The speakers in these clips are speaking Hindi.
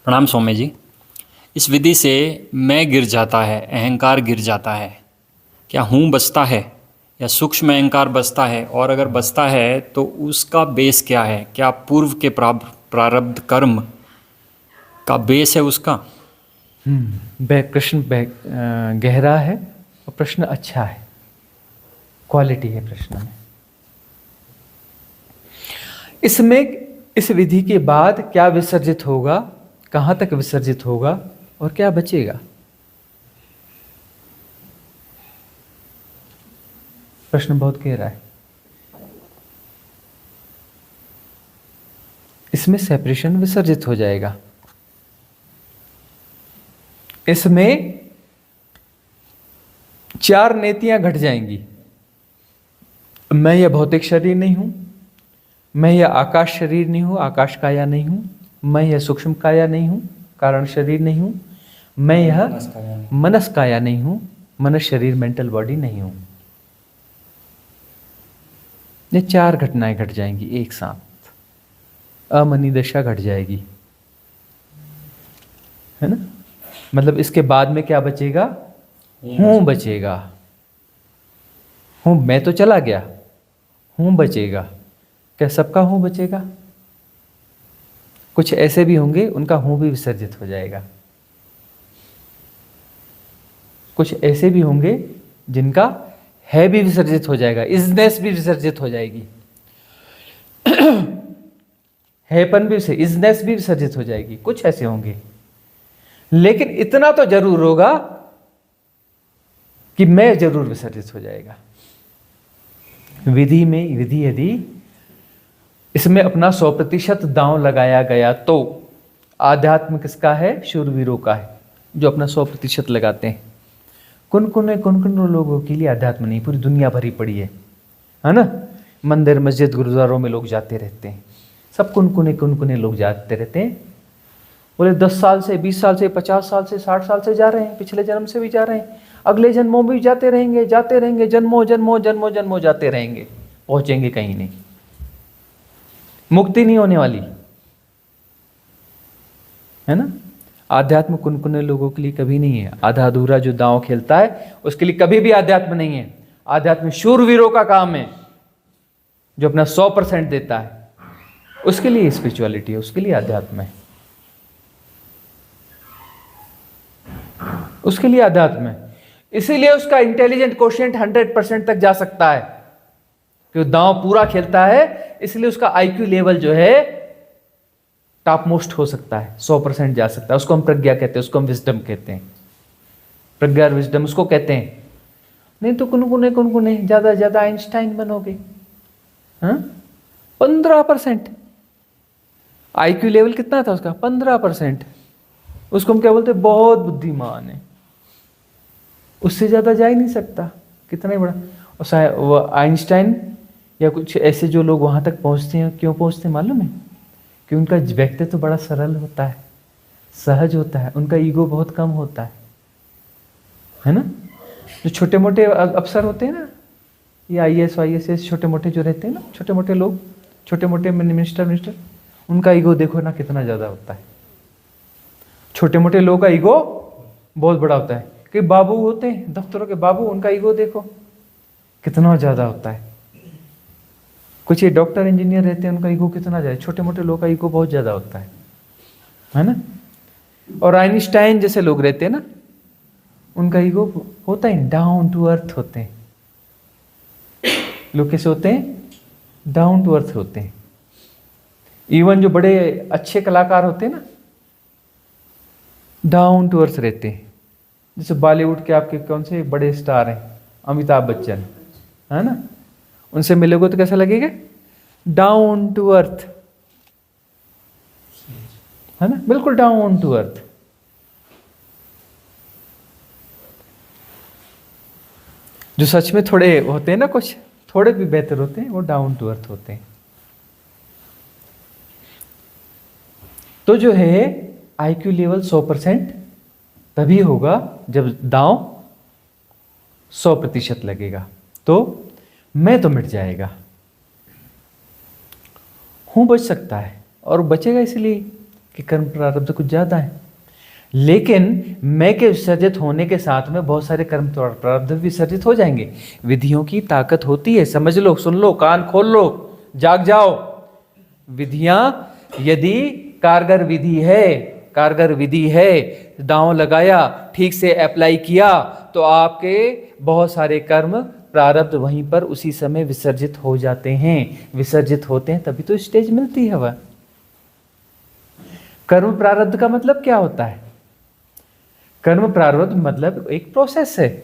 प्रणाम सौम्य जी। इस विधि से मैं गिर जाता है, अहंकार गिर जाता है। क्या हूँ बचता है या सूक्ष्म अहंकार बचता है? और अगर बचता है तो उसका बेस क्या है? क्या पूर्व के प्रारब्ध कर्म का बेस है उसका? प्रश्न गहरा है और प्रश्न अच्छा है, क्वालिटी है प्रश्न में। इसमें इस विधि के बाद क्या विसर्जित होगा, कहाँ तक विसर्जित होगा और क्या बचेगा, प्रश्न बहुत गहरा है। इसमें सेपरेशन विसर्जित हो जाएगा। इसमें 4 नीतियां घट जाएंगी। मैं यह भौतिक शरीर नहीं हूं, मैं यह आकाश शरीर नहीं हूं, आकाश काया नहीं हूं, मैं यह सूक्ष्म काया नहीं हूं, कारण शरीर नहीं हूं, मैं यह मनस काया नहीं हूं, मनस शरीर मेंटल बॉडी नहीं हूं। ये 4 घटनाएं घट जाएंगी एक साथ। अमनी दशा घट जाएगी, है ना। मतलब इसके बाद में क्या बचेगा? हूं बचेगा। हूं मैं तो चला गया, हूं बचेगा। क्या सबका हूं बचेगा? कुछ ऐसे भी होंगे उनका हूं भी विसर्जित हो जाएगा। कुछ ऐसे भी होंगे जिनका है भी विसर्जित हो जाएगा, इजनेस भी विसर्जित हो जाएगी। हैपन भी से इजनेस भी विसर्जित हो जाएगी। कुछ ऐसे होंगे, लेकिन इतना तो जरूर होगा कि मैं जरूर विसर्जित हो जाएगा। विधि यदि इसमें अपना 100% दांव लगाया गया तो आध्यात्म किसका है? शूरवीरों का है, जो अपना 100% लगाते हैं। कुन लोगों के लिए अध्यात्म नहीं, पूरी दुनिया भरी पड़ी है ना। मंदिर मस्जिद गुरुद्वारों में लोग जाते रहते हैं, सब कुन लोग जाते रहते हैं। बोले 10 साल से, 20 साल से, 50 साल से, 60 साल से जा रहे हैं, पिछले जन्म से भी जा रहे हैं, अगले जन्मों में भी जाते रहेंगे, जन्मों जाते रहेंगे, पहुंचेंगे कहीं नहीं। मुक्ति नहीं होने वाली, है ना। आध्यात्म कुनकुने लोगों के लिए कभी नहीं है। आधा अधूरा जो दांव खेलता है उसके लिए कभी भी आध्यात्म नहीं है। आध्यात्म शूरवीरों का काम है, जो अपना 100% देता है, उसके लिए स्पिरिचुअलिटी है, उसके लिए आध्यात्म है, उसके लिए आध्यात्म है। इसीलिए उसका इंटेलिजेंट कोशेंट 100% तक जा सकता है, क्योंकि दांव पूरा खेलता है। इसलिए उसका आईक्यू लेवल जो है टॉप मोस्ट हो सकता है, 100% जा सकता है। उसको हम प्रज्ञा कहते हैं, उसको हम विजडम कहते हैं। प्रज्ञा और विजडम उसको कहते हैं। नहीं तो कुनकुने ज्यादा ज्यादा आइंस्टाइन बनोगे। 15%। आईक्यू लेवल कितना था उसका? 15%। उसको हम क्या बोलते हैं? बहुत बुद्धिमान है। उससे ज्यादा जा ही नहीं सकता, कितना ही बड़ा। और वो आइंस्टाइन या कुछ ऐसे जो लोग वहां तक पहुंचते हैं, क्यों पहुंचते हैं मालूम है? कि उनका व्यक्तित्व तो बड़ा सरल होता है, सहज होता है, उनका ईगो बहुत कम होता है ना। जो छोटे मोटे अफसर होते हैं ना, ये IAS ISS छोटे मोटे जो रहते हैं ना, छोटे मोटे लोग, छोटे मोटे मिनिस्टर, उनका ईगो देखो ना कितना ज्यादा होता है। छोटे मोटे लोगों का ईगो बहुत बड़ा होता है। कि बाबू होते हैं दफ्तरों के बाबू, उनका ईगो देखो कितना ज्यादा होता है। कुछ ये डॉक्टर इंजीनियर रहते हैं, उनका ईगो कितना ज्यादा। छोटे मोटे लोगों का ईगो बहुत ज्यादा होता है ना। और आइंस्टाइन जैसे लोग रहते हैं ना, उनका ईगो होता है, डाउन टू अर्थ होते हैं। लोग कैसे होते हैं? डाउन टू अर्थ होते हैं। इवन जो बड़े अच्छे कलाकार होते हैं ना, डाउन टू अर्थ रहते हैं। जैसे बॉलीवुड के आपके कौन से बड़े स्टार हैं? अमिताभ बच्चन, है ना। उनसे मिलोगे तो कैसा लगेगा? डाउन टू अर्थ, है ना, बिल्कुल डाउन टू अर्थ। जो सच में थोड़े होते हैं ना, कुछ थोड़े भी बेहतर होते हैं, वो डाउन टू अर्थ होते हैं। तो जो है आईक्यू लेवल 100% तभी होगा जब दांव 100% लगेगा। तो मैं तो मिट जाएगा, हूं बच सकता है। और बचेगा इसलिए कि कर्म प्रारब्ध कुछ ज्यादा है। लेकिन मैं के विसर्जित होने के साथ में बहुत सारे कर्म प्रारब्ध विसर्जित हो जाएंगे। विधियों की ताकत होती है, समझ लो, सुन लो, कान खोल लो, जाग जाओ। विधियां यदि कारगर विधि है, दांव लगाया, ठीक से अप्लाई किया, तो आपके बहुत सारे कर्म प्रारब्ध वहीं पर उसी समय विसर्जित हो जाते हैं। विसर्जित होते हैं तभी तो स्टेज मिलती है। वह कर्म प्रारब्ध का मतलब क्या होता है? कर्म प्रारब्ध मतलब एक प्रोसेस है,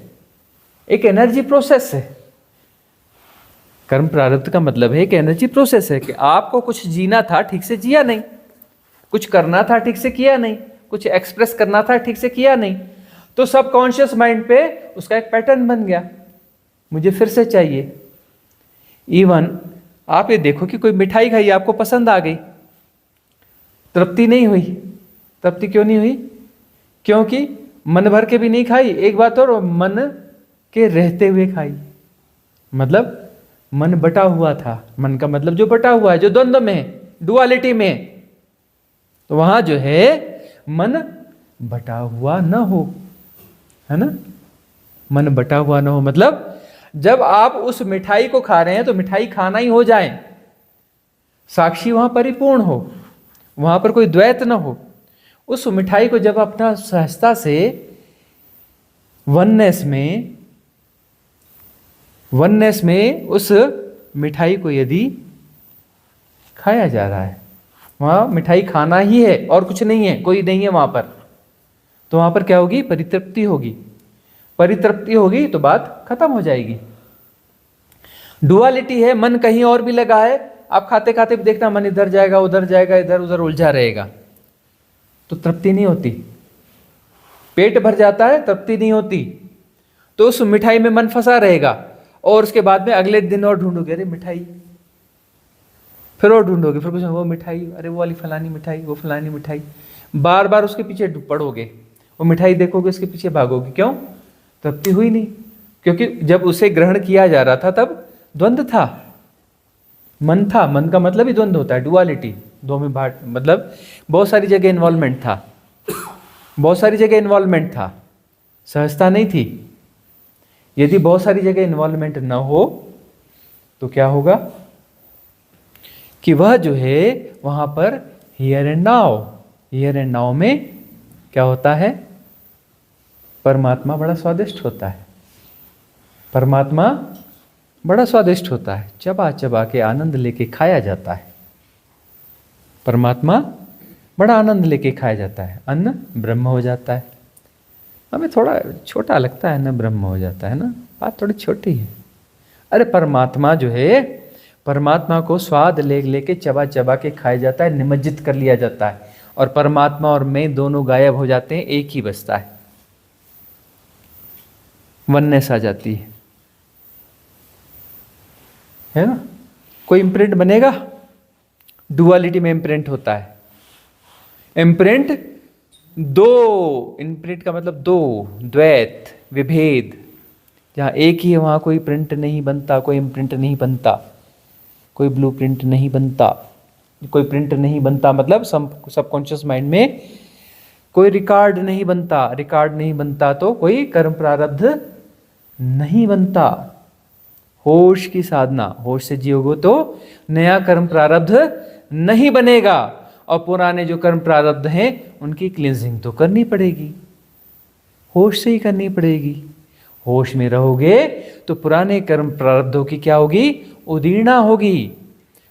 एक एनर्जी प्रोसेस है। कर्म प्रारब्ध का मतलब है एक एनर्जी प्रोसेस है कि आपको कुछ जीना था, ठीक से जिया नहीं, कुछ करना था, ठीक से किया नहीं, कुछ एक्सप्रेस करना था, ठीक से किया नहीं, तो सबकॉन्शियस माइंड पे उसका एक पैटर्न बन गया, मुझे फिर से चाहिए। इवन आप ये देखो कि कोई मिठाई खाई, आपको पसंद आ गई, तृप्ति नहीं हुई। तृप्ति क्यों नहीं हुई? क्योंकि मन भर के भी नहीं खाई, एक बात और, मन के रहते हुए खाई, मतलब मन बटा हुआ था। मन का मतलब जो बटा हुआ है, जो द्वंद्व में है, डुअलिटी में, तो वहां जो है मन बटा हुआ न हो, है ना। मन बटा हुआ न हो मतलब जब आप उस मिठाई को खा रहे हैं तो मिठाई खाना ही हो जाए, साक्षी वहां परिपूर्ण हो, वहां पर कोई द्वैत न हो। उस मिठाई को जब अपना सहजता से वननेस में उस मिठाई को यदि खाया जा रहा है, वहां मिठाई खाना ही है और कुछ नहीं है, कोई नहीं है वहां पर, तो वहां पर क्या होगी? परितृप्ति होगी। परितृप्ति होगी तो बात खत्म हो जाएगी। डुअलिटी है, मन कहीं और भी लगा है, आप खाते खाते भी देखना मन इधर जाएगा, उधर जाएगा, इधर उधर उलझा रहेगा, तो तृप्ति नहीं होती। पेट भर जाता है, तृप्ति नहीं होती, तो उस मिठाई में मन फंसा रहेगा, और उसके बाद में अगले दिन और ढूंढोगे, अरे मिठाई, फिर और ढूंढोगे, फिर कुछ वो मिठाई, अरे वो वाली फलानी मिठाई, वो फलानी मिठाई, बार बार उसके पीछे पड़ोगे, वो मिठाई देखोगे, उसके पीछे भागोगे। क्यों? तृप्ति हुई नहीं, क्योंकि जब उसे ग्रहण किया जा रहा था तब द्वंद्व था, मन था। मन का मतलब ही द्वंद्व होता है, डुअलिटी, दो में भाट, मतलब बहुत सारी जगह इन्वॉल्वमेंट था, बहुत सारी जगह इन्वॉल्वमेंट था, सहजता नहीं थी। यदि बहुत सारी जगह इन्वॉल्वमेंट न हो तो क्या होगा कि वह जो है वहां पर हियर एंड नाउ में क्या होता है? परमात्मा बड़ा स्वादिष्ट होता है, परमात्मा बड़ा स्वादिष्ट होता है, चबा चबा के आनंद लेके खाया जाता है। परमात्मा बड़ा आनंद लेके खाया जाता है, अन्न ब्रह्म हो जाता है। हमें थोड़ा छोटा लगता है, अन्न ब्रह्म हो जाता है ना, बात थोड़ी छोटी है। अरे परमात्मा जो है, परमात्मा को स्वाद लेके चबा चबा के खाया जाता है, निमज्जित कर लिया जाता है, और परमात्मा और मैं दोनों गायब हो जाते हैं, एक ही बचता है, वननेस आ जाती है ना। कोई इम्प्रिंट बनेगा, डुअलिटी में इम्प्रिंट होता है। इम्प्रिंट दो, इम्प्रिंट का मतलब दो, द्वैत, विभेद, जहाँ एक ही है वहाँ कोई प्रिंट नहीं बनता, कोई इम्प्रिंट नहीं बनता, कोई ब्लू प्रिंट नहीं बनता, कोई प्रिंट नहीं बनता, मतलब सबकॉन्शियस माइंड में कोई रिकॉर्ड नहीं बनता। रिकॉर्ड नहीं बनता तो कोई कर्म प्रारब्ध नहीं बनता। होश की साधना, होश से जियोगे तो नया कर्म प्रारब्ध नहीं बनेगा, और पुराने जो कर्म प्रारब्ध हैं उनकी क्लींजिंग तो करनी पड़ेगी, होश से ही करनी पड़ेगी। होश में रहोगे तो पुराने कर्म प्रारब्धों की क्या होगी? उदीर्णा होगी।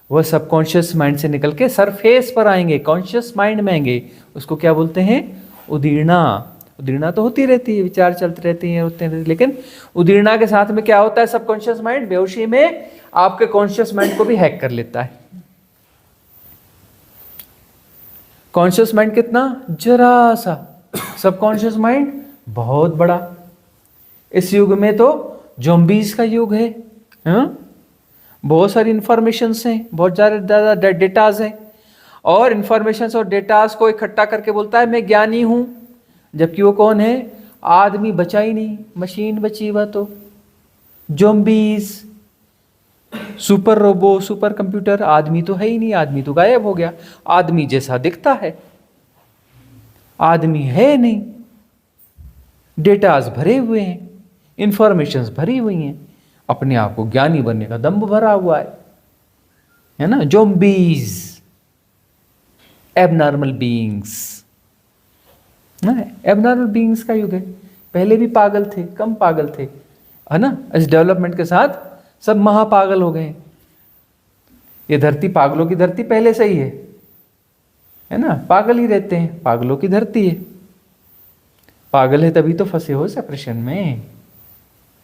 वह सबकॉन्शियस माइंड से निकल के सरफेस पर आएंगे, कॉन्शियस माइंड में आएंगे। उसको क्या बोलते हैं? उदीर्णा। उदीर्णा तो होती रहती है, विचार चलते रहते हैं, होते हैं, लेकिन उदीर्णा के साथ में क्या होता है? सबकॉन्शियस माइंड बेहोशी में आपके कॉन्शियस माइंड को भी हैक कर लेता है। कॉन्शियस माइंड कितना? जरा सा, सबकॉन्शियस माइंड बहुत बड़ा। इस युग में तो ज़ॉम्बीज का युग है, हाँ? बहुत सारी इंफॉर्मेशंस हैं, बहुत ज़्यादा डेटाज हैं, और इंफॉर्मेशंस और डेटाज को इकट्ठा करके बोलता है मैं ज्ञानी हूं, जबकि वो कौन है? आदमी बचा ही नहीं, मशीन बची। वह तो zombies, super robo, super computer, आदमी तो है ही नहीं, आदमी तो गायब हो गया। आदमी जैसा दिखता है, आदमी है नहीं, डेटाज भरे हुए हैं, इंफॉर्मेशंस भरी हुई हैं, अपने आप को ज्ञानी बनने का दम्भ भरा हुआ है ना। Zombies, abnormal beings, abnormal beings का युग है। पहले भी पागल थे, कम पागल थे, है ना। इस डेवलपमेंट के साथ सब महापागल हो गए। ये धरती पागलों की धरती पहले से ही है ना। पागल ही रहते हैं, पागलों की धरती है। पागल है तभी तो फंसे हो सेपरेशन में।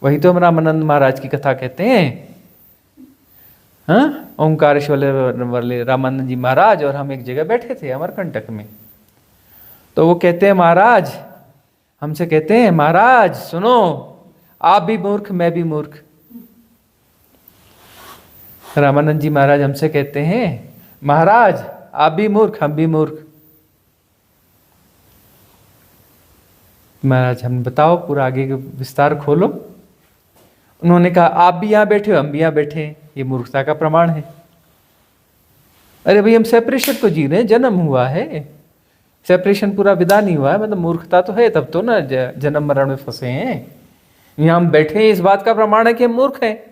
वही तो हम रामानंद महाराज की कथा कहते हैं। हाँ, ओंकारेश्वर वाले रामानंद जी महाराज और हम एक जगह बैठे थे अमरकंटक में। तो वो कहते हैं महाराज, हमसे कहते हैं महाराज सुनो, आप भी मूर्ख मैं भी मूर्ख। रामानंद जी महाराज हमसे कहते हैं महाराज आप भी मूर्ख हम भी मूर्ख। महाराज हम बताओ पूरा आगे का विस्तार खोलो। उन्होंने कहा आप भी यहाँ बैठे हो हम भी यहाँ बैठे हैं, ये मूर्खता का प्रमाण है। अरे भाई हम सेपरेशन को जी रहे हैं, जन्म हुआ है, सेपरेशन पूरा विदा नहीं हुआ है, मतलब मूर्खता तो है तब तो ना, जन्म मरण में फंसे हैं। यहाँ हम बैठे हैं इस बात का प्रमाण है कि हम मूर्ख हैं।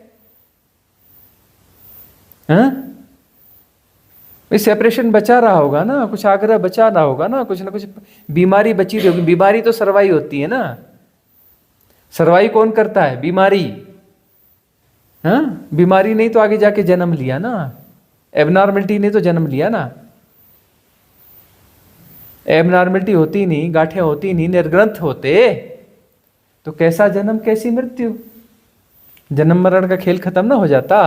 इस सेपरेशन बचा रहा होगा ना, कुछ आग्रह बचा रहा होगा ना कुछ बीमारी बची रही होगी। बीमारी तो सरवाई होती है ना, सरवाई कौन करता है? बीमारी। हाँ, बीमारी नहीं तो आगे जाके जन्म लिया ना, एबनॉर्मलिटी ने तो जन्म लिया ना। एबनॉर्मलिटी होती नहीं, गांठें होती नहीं, निर्ग्रंथ होते तो कैसा जन्म कैसी मृत्यु, जन्म मरण का खेल खत्म ना हो जाता।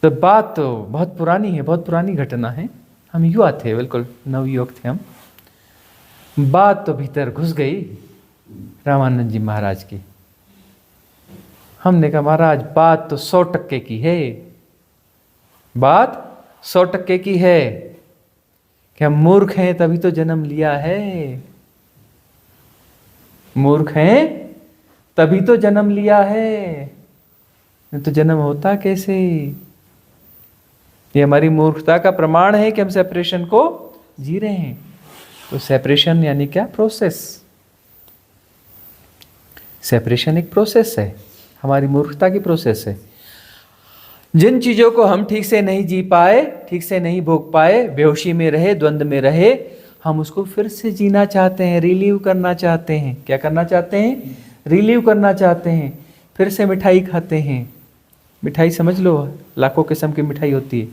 तो बात तो बहुत पुरानी है, बहुत पुरानी घटना है। हम युवा थे, बिल्कुल नवयुवक थे हम। बात तो भीतर घुस गई रामानंद जी महाराज की। हमने कहा महाराज बात तो 100% की है, बात 100% की है कि हम मूर्ख हैं तभी तो जन्म लिया है। मूर्ख हैं तभी तो जन्म लिया है, नहीं तो जन्म होता कैसे? ये हमारी मूर्खता का प्रमाण है कि हम सेपरेशन को जी रहे हैं। तो सेपरेशन यानी क्या? प्रोसेस। सेपरेशन एक प्रोसेस है, हमारी मूर्खता की प्रोसेस है। जिन चीजों को हम ठीक से नहीं जी पाए, ठीक से नहीं भोग पाए, बेहोशी में रहे, द्वंद्व में रहे, हम उसको फिर से जीना चाहते हैं, रिलीव करना चाहते हैं। क्या करना चाहते हैं? रिलीव करना चाहते हैं। फिर से मिठाई खाते हैं। मिठाई समझ लो, लाखों किस्म की मिठाई होती है।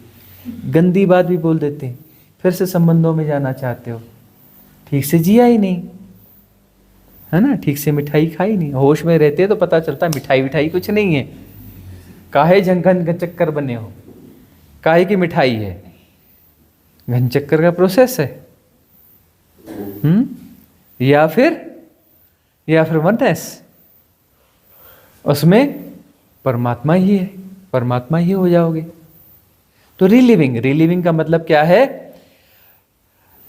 गंदी बात भी बोल देते हैं, फिर से संबंधों में जाना चाहते हो। ठीक से जिया ही नहीं, है ना, ठीक से मिठाई खाई नहीं। होश में रहते तो पता चलता मिठाई विठाई कुछ नहीं है, काहे घन चक्कर बने हो, काहे की मिठाई है, घन चक्कर का प्रोसेस है। या फिर वननेस, उसमें परमात्मा ही है, परमात्मा ही हो जाओगे। तो रिलीविंग का मतलब क्या है?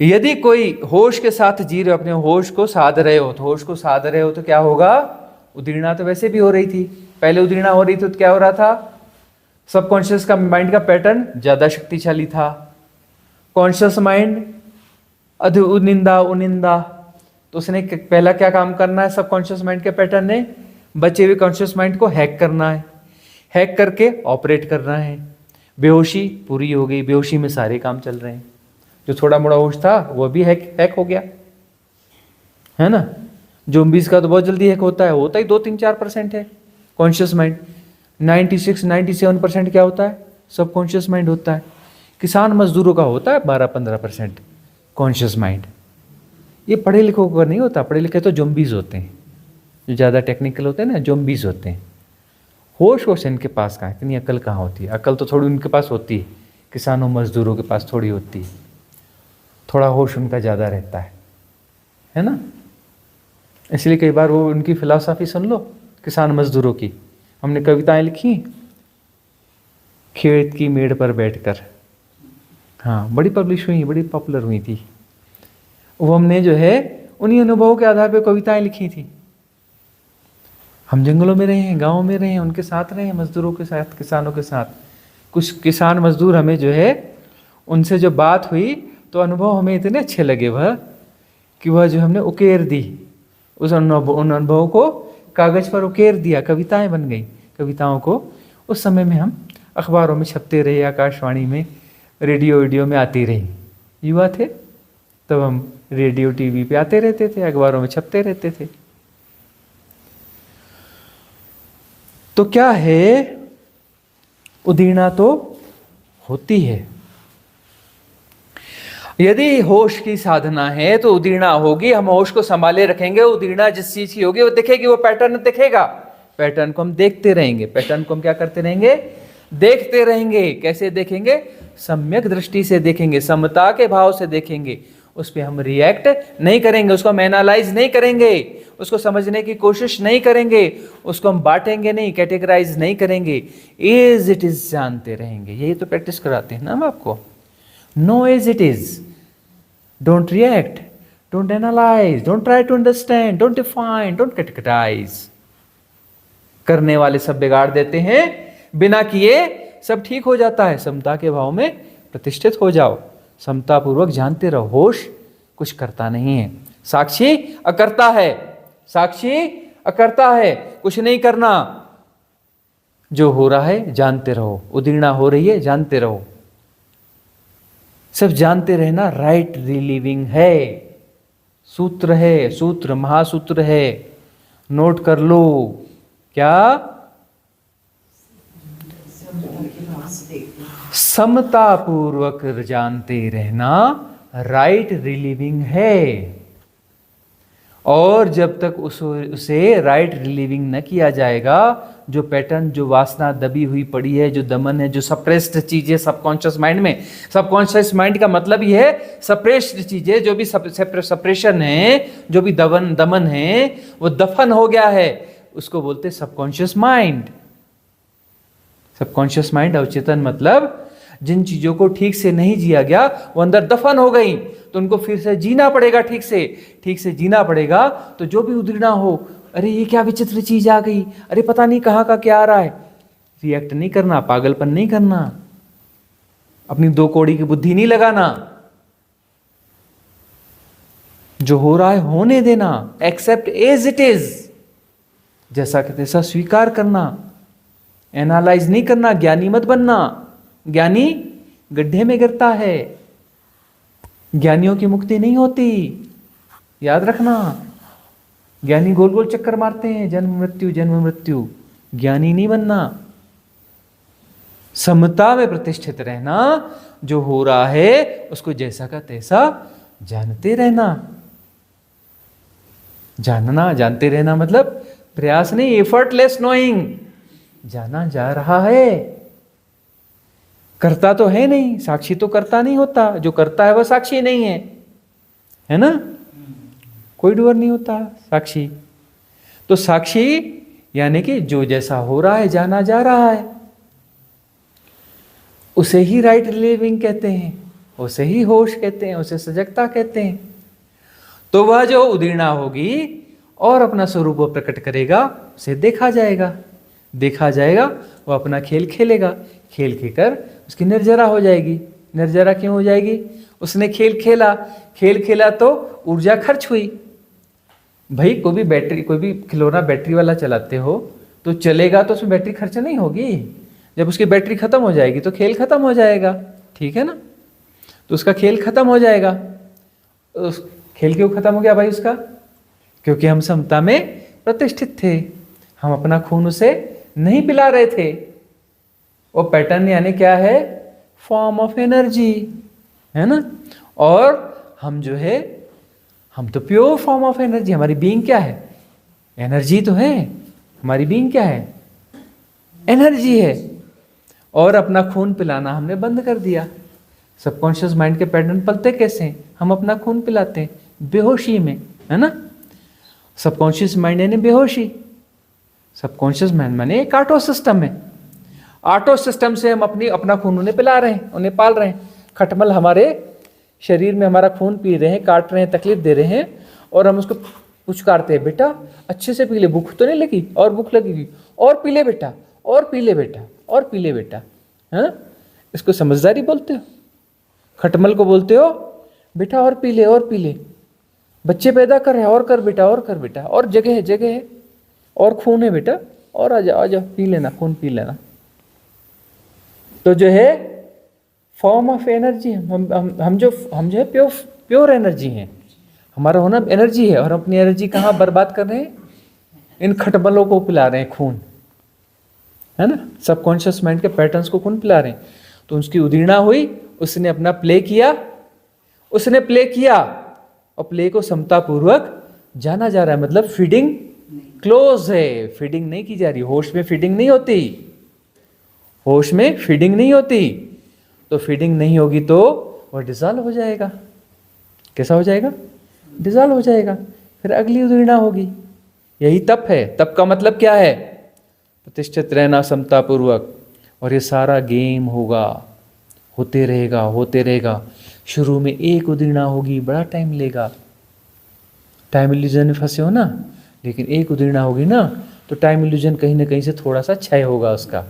यदि कोई होश के साथ जी रहे हो, अपने होश को साध रहे हो, तो होश को साध रहे हो तो क्या होगा? उद्दीरणा तो वैसे भी हो रही थी, पहले उद्दीरणा हो रही थी तो क्या हो रहा था? सबकॉन्शियस का माइंड का पैटर्न ज्यादा शक्तिशाली था। कॉन्शियस माइंड उनिंदा, तो उसने पहला क्या काम करना है? सबकॉन्शियस माइंड के पैटर्न ने बचे हुए कॉन्शियस माइंड को हैक करना है, हैक करके ऑपरेट करना है। बेहोशी पूरी हो गई, बेहोशी में सारे काम चल रहे हैं। जो थोड़ा मोड़ा होश था वो भी हैक हो गया, है ना। ज़ॉम्बीज़ का तो बहुत जल्दी हैक होता ही 2-3-4% है कॉन्शियस माइंड। 96-97% क्या होता है? सब कॉन्शियस माइंड होता है। किसान मजदूरों का होता है 12-15% कॉन्शियस माइंड। ये पढ़े लिखों का नहीं होता, पढ़े लिखे तो ज़ॉम्बीज़ होते हैं, जो ज़्यादा टेक्निकल होते हैं ना, ज़ॉम्बीज़ होते हैं। होश इनके पास कहाँ, इतनी अकल कहाँ होती है? अकल तो थोड़ी उनके पास होती है, किसानों मजदूरों के पास थोड़ी होती है, थोड़ा होश उनका ज़्यादा रहता है ना। इसलिए कई बार वो उनकी फिलॉसफी सुन लो किसान मजदूरों की। हमने कविताएं लिखी खेत की मेड़ पर बैठकर, हाँ, बड़ी पब्लिश हुई, बड़ी पॉपुलर हुई थी वो। हमने जो है उन्हीं अनुभवों के आधार पर कविताएं लिखी थी। हम जंगलों में रहे हैं, गाँव में रहे हैं, उनके साथ रहे हैं, मजदूरों के साथ, किसानों के साथ। कुछ किसान मजदूर हमें जो है उनसे जो बात हुई तो अनुभव हमें इतने अच्छे लगे वह कि वह जो हमने उकेर दी, उन अनुभवों को कागज पर उकेर दिया, कविताएं बन गई। कविताओं को उस समय में हम अखबारों में छपते रहे, आकाशवाणी में, रेडियो में आती रही। युवा थे तब हम रेडियो टीवी पे आते रहते थे, अखबारों में छपते रहते थे। तो क्या है, उदीर्णा तो होती है। यदि होश की साधना है तो उदीर्णा होगी। हम होश को संभाले रखेंगे, उदीर्णा जिस चीज की होगी वो दिखेगी, वो पैटर्न दिखेगा। पैटर्न को हम देखते रहेंगे। पैटर्न को हम क्या करते रहेंगे? देखते रहेंगे। कैसे देखेंगे? सम्यक दृष्टि से देखेंगे, समता के भाव से देखेंगे। उस पर हम रिएक्ट नहीं करेंगे, उसको हम एनालाइज नहीं करेंगे, उसको समझने की कोशिश नहीं करेंगे, उसको हम बांटेंगे नहीं, कैटेगराइज नहीं करेंगे। एज इट इज जानते रहेंगे। यही तो प्रैक्टिस कराते हैं ना हम आपको। No as it is, don't react, don't analyse, don't try to understand, don't define, don't categorise. करने वाले सब बिगाड़ देते हैं, बिना किए सब ठीक हो जाता है। समता के भाव में प्रतिष्ठित हो जाओ, समता पूर्वक जानते रहो। होश कुछ करता नहीं है, साक्षी अकर्ता है। साक्षी अकर्ता है, कुछ नहीं करना। जो हो रहा है जानते रहो, उदीर्णा हो रही है जानते रहो। सिर्फ जानते रहना राइट रिलीविंग है, सूत्र है, सूत्र महासूत्र है, नोट कर लो। क्या? समता पूर्वक जानते रहना राइट रिलीविंग है। और जब तक उसे राइट रिलीविंग न किया जाएगा, जो पैटर्न, जो वासना दबी हुई पड़ी है, जो दमन है, जो सप्रेस्ड चीजें सबकॉन्शियस माइंड में, सबकॉन्शियस माइंड का मतलब यह है सप्रेस्ड चीजें, जो भी सप्रेशन है, जो भी दमन है, वो दफन हो गया है, उसको बोलते सबकॉन्शियस माइंड। सबकॉन्शियस माइंड, अवचेतन मतलब जिन चीजों को ठीक से नहीं जिया गया वो अंदर दफन हो गई, तो उनको फिर से जीना पड़ेगा, ठीक से जीना पड़ेगा। तो जो भी उदीर्णा हो, अरे ये क्या विचित्र चीज आ गई, अरे पता नहीं कहाँ का क्या आ रहा है, रिएक्ट नहीं करना, पागलपन नहीं करना, अपनी दो कौड़ी की बुद्धि नहीं लगाना। जो हो रहा है होने देना, एक्सेप्ट एज इट इज, जैसा कि तैसा स्वीकार करना, एनालाइज नहीं करना, ज्ञानी मत बनना। ज्ञानी गड्ढे में गिरता है, ज्ञानियों की मुक्ति नहीं होती, याद रखना। ज्ञानी गोल गोल चक्कर मारते हैं, जन्म मृत्यु। ज्ञानी नहीं बनना, समता में प्रतिष्ठित रहना। जो हो रहा है उसको जैसा का तैसा जानते रहना। जानना, जानते रहना मतलब प्रयास नहीं, एफर्टलेस नोइंग। जाना जा रहा है, करता तो है नहीं, साक्षी तो करता नहीं होता, जो करता है वह साक्षी नहीं है ना? कोई डूअर नहीं होता साक्षी। तो साक्षी यानी कि जो जैसा हो रहा है, जाना जा रहा है, उसे ही राइट लिविंग कहते हैं, उसे ही होश कहते हैं, उसे सजगता कहते हैं। तो वह जो उदीर्णा होगी और अपना स्वरूप वो प्रकट करेगा, उसे देखा जाएगा, वो अपना खेल खेलेगा, खेल खेकर उसकी निर्जरा हो जाएगी। निर्जरा क्यों हो जाएगी? उसने खेल खेला तो ऊर्जा खर्च हुई। भाई कोई भी खिलौना बैटरी वाला चलाते हो तो चलेगा, तो उसमें बैटरी खर्च नहीं होगी। जब उसकी बैटरी खत्म हो जाएगी तो खेल खत्म हो जाएगा, ठीक है ना? तो उसका खेल खत्म हो जाएगा। उस खेल क्यों खत्म हो गया भाई उसका? क्योंकि हम समता में प्रतिष्ठित थे, हम अपना खून उसे नहीं पिला रहे थे। वो पैटर्न यानी क्या है? फॉर्म ऑफ एनर्जी, है ना? और हम जो है, हम तो प्योर फॉर्म ऑफ एनर्जी। हमारी बीइंग क्या है? एनर्जी तो है। हमारी बीइंग क्या है? एनर्जी है। और अपना खून पिलाना हमने बंद कर दिया। सबकॉन्शियस माइंड के पैटर्न पलते कैसे हैं? हम अपना खून पिलाते हैं बेहोशी में, है ना? सबकॉन्शियस माइंड यानी बेहोशी। सबकॉन्शियस माइंड माने एक ऑटो सिस्टम है। ऑटो सिस्टम से हम अपना खून उन्हें पिला रहे हैं, उन्हें पाल रहे हैं। खटमल हमारे शरीर में हमारा खून पी रहे हैं, काट रहे हैं, तकलीफ दे रहे हैं, और हम उसको पुचकारते हैं, बेटा अच्छे से पी ले, भूख तो नहीं लगी? और भूख लगेगी, और पी ले बेटा, और पी ले बेटा, और पी ले बेटा। हाँ, इसको समझदारी बोलते हो? खटमल को बोलते हो बेटा और पी ले, और पी ले, बच्चे पैदा कर रहे हैं, और कर बेटा, और कर बेटा, और जगह है, जगह है, और खून है बेटा, और आ जाओ पी लेना, खून पी लेना। तो जो है फॉर्म ऑफ एनर्जी, हम जो है प्योर एनर्जी है, हमारा होना एनर्जी है, और अपनी एनर्जी कहाँ बर्बाद कर रहे हैं? इन खटमलों को पिला रहे हैं खून, है ना, सबकॉन्शियस माइंड के पैटर्न्स को खून पिला रहे हैं। तो उसकी उदीर्णा हुई, उसने अपना प्ले किया, और प्ले को समतापूर्वक जाना जा रहा है, मतलब फीडिंग क्लोज है, फीडिंग नहीं की जा रही, होश में फीडिंग नहीं होती, होश में फीडिंग नहीं होती। तो फीडिंग नहीं होगी तो वह डिसॉल्व हो जाएगा। कैसा हो जाएगा? डिसॉल्व हो जाएगा। फिर अगली उदीर्णा होगी। यही तप है। तप का मतलब क्या है? प्रतिष्ठित रहना समतापूर्वक। और ये सारा गेम होगा, होते रहेगा, होते रहेगा। शुरू में एक उदीर्णा होगी, बड़ा टाइम लेगा, टाइम इल्यूजन में फंसे हो ना, लेकिन एक उदीर्णा होगी ना तो टाइम इल्यूजन कहीं ना कहीं से थोड़ा सा क्षय होगा उसका।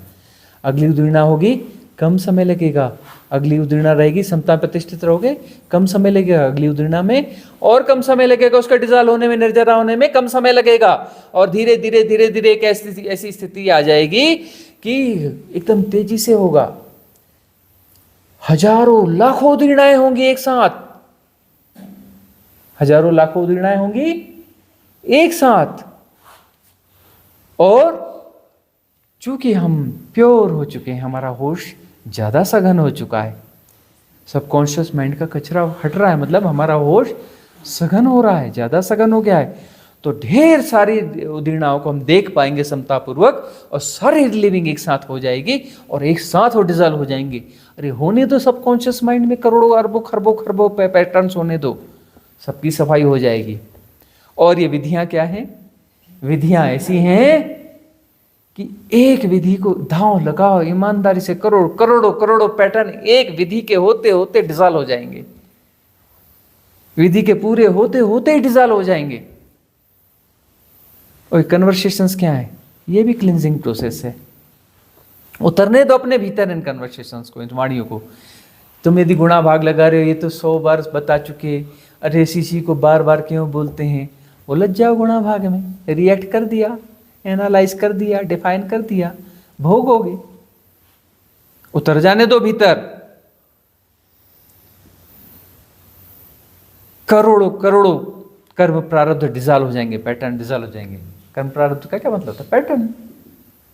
अगली उदीर्णा होगी, कम समय लगेगा। अगली उदीर्णा रहेगी, समता प्रतिष्ठित रहोगे, कम समय लगेगा। अगली उदीर्णा में और कम समय लगेगा, उसका डिसॉल्व होने में, निर्जरा होने में कम समय लगेगा। और धीरे धीरे धीरे धीरे एक ऐसी स्थिति आ जाएगी कि एकदम तेजी से होगा। हजारों लाखों उदीर्णाएं होंगी एक साथ, हजारों लाखों उदीर्णाएं होंगी एक साथ। और चूंकि हम प्योर हो चुके हैं, हमारा होश ज्यादा सघन हो चुका है, सबकॉन्शियस माइंड का कचरा हट रहा है, मतलब हमारा होश सघन हो रहा है, ज्यादा सघन हो गया है। तो ढेर सारी उदीर्णाओं को हम देख पाएंगे समतापूर्वक, और सारी लिविंग एक साथ हो जाएगी और एक साथ वो डिसॉल्व हो जाएंगे। अरे होने दो सबकॉन्शियस माइंड में करोड़ों अरबों खरबों खरबों पैटर्न्स होने दो, सबकी सफाई हो जाएगी। और ये विधियां क्या हैं? विधियां ऐसी हैं कि एक विधि को दांव लगाओ ईमानदारी से, करोड़ों करोड़ों पैटर्न एक विधि के होते होते डिसॉल्व हो जाएंगे, विधि के पूरे होते होते ही डिसॉल्व हो जाएंगे। और कन्वर्सेशंस क्या है? ये भी क्लिनजिंग प्रोसेस है। उतरने दो अपने भीतर इन कन्वर्सेशंस को, इन वाणियों को। तुम यदि गुणा भाग लगा रहे हो, ये तो 100 बार बता चुके, अरे इसी को बार बार क्यों बोलते हैं? उलझ जाओ गुणा भाग में, रिएक्ट कर दिया, एनालाइज कर दिया, डिफाइन कर दिया, भोगोगे। उतर जाने दो भीतर। करोड़ों करोड़ों कर्म प्रारब्ध डिसॉल्व हो जाएंगे, पैटर्न डिसॉल्व हो जाएंगे। कर्म प्रारब्ध का क्या मतलब होता है? पैटर्न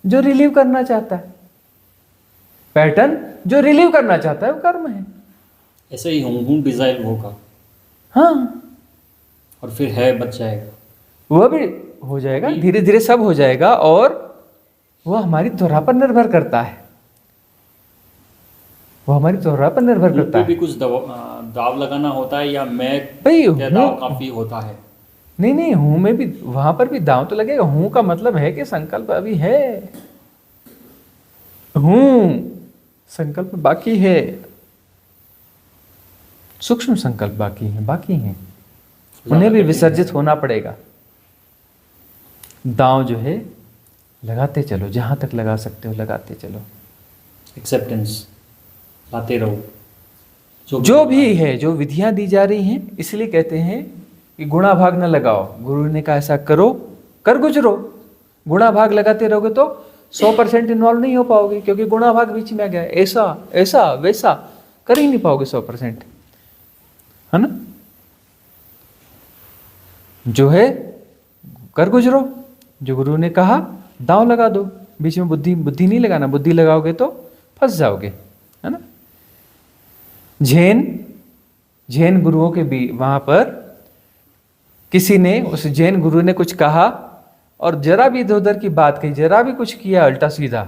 जो रिलीव करना चाहता है, पैटर्न जो रिलीव करना चाहता है वो कर्म है। ऐसे ही हूँ डिसॉल्व होगा, हाँ, और फिर है बच जाएगा, वह भी हो जाएगा, धीरे धीरे सब हो जाएगा। और वह हमारी त्वरा पर निर्भर करता है, वो हमारी त्वरा पर निर्भर करता है। भी कुछ दाव लगाना होता है, या मैं भाई दाव काफी होता है? नहीं, हूं में भी, वहां पर भी दांव तो लगेगा। हूं का मतलब है कि संकल्प अभी है, हूं संकल्प बाकी है, सूक्ष्म संकल्प बाकी हैं, उन्हें भी विसर्जित होना पड़ेगा। दांव जो है लगाते चलो, जहां तक लगा सकते हो लगाते चलो। एक्सेप्टेंस लाते रहो, जो भी है, जो विधियां दी जा रही हैं, इसलिए कहते हैं कि गुणा भाग न लगाओ। गुरु ने कहा ऐसा करो, कर गुजरो। गुणा भाग लगाते रहोगे तो 100% इन्वॉल्व नहीं हो पाओगे, क्योंकि गुणा भाग बीच में आ गया, ऐसा ऐसा वैसा कर ही नहीं पाओगे 100%, है ना। जो है कर गुजरो, जो गुरु ने कहा दांव लगा दो। बीच में बुद्धि नहीं लगाना, बुद्धि लगाओगे तो फंस जाओगे, है ना। जैन गुरुओं के भी वहां पर किसी ने, उस जैन गुरु ने कुछ कहा और जरा भी इधर उधर की बात कही, जरा भी कुछ किया उल्टा सीधा,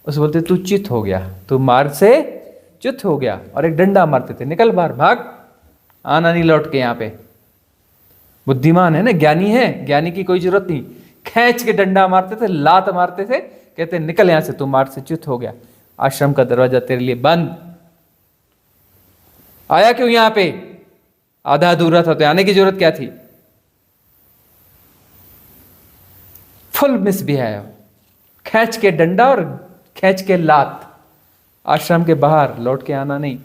उसे बोलते तू चित हो गया, तू मार्ग से चित हो गया, और एक डंडा मारते थे, निकल बाहर, भाग, आना नहीं लौट के यहाँ पे। बुद्धिमान है ना, ज्ञानी है, ज्ञानी की कोई जरूरत नहीं, खींच के डंडा मारते थे, लात मारते थे, कहते निकल यहां से, तू मार्ग से चित हो गया, आश्रम का दरवाजा तेरे लिए बंद। आया क्यों यहाँ पे? आधा अधूरा था तो आने की जरूरत क्या थी? फुल मिसबिहेव, खींच के डंडा और खींच के लात, आश्रम के बाहर, लौट के आना नहीं।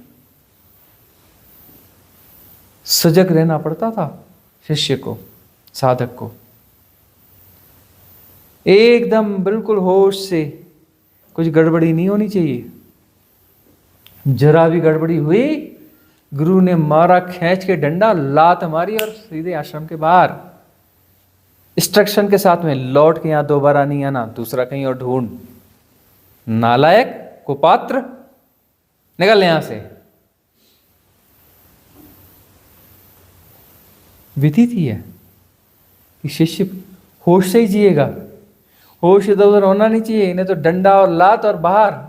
सजग रहना पड़ता था शिष्य को, साधक को। एकदम बिल्कुल होश से, कुछ गड़बड़ी नहीं होनी चाहिए। जरा भी गड़बड़ी हुई, गुरु ने मारा खींच के डंडा, लात मारी और सीधे आश्रम के बाहर, इंस्ट्रक्शन के साथ में, लौट के यहां दोबारा नहीं आना, दूसरा कहीं और ढूंढ, नालायक, कुपात्र, निकल यहां से। विधि थी है कि शिष्य होश से ही जिएगा, होश इधर उधर होना नहीं चाहिए, इन्हें तो डंडा और लात और बाहर।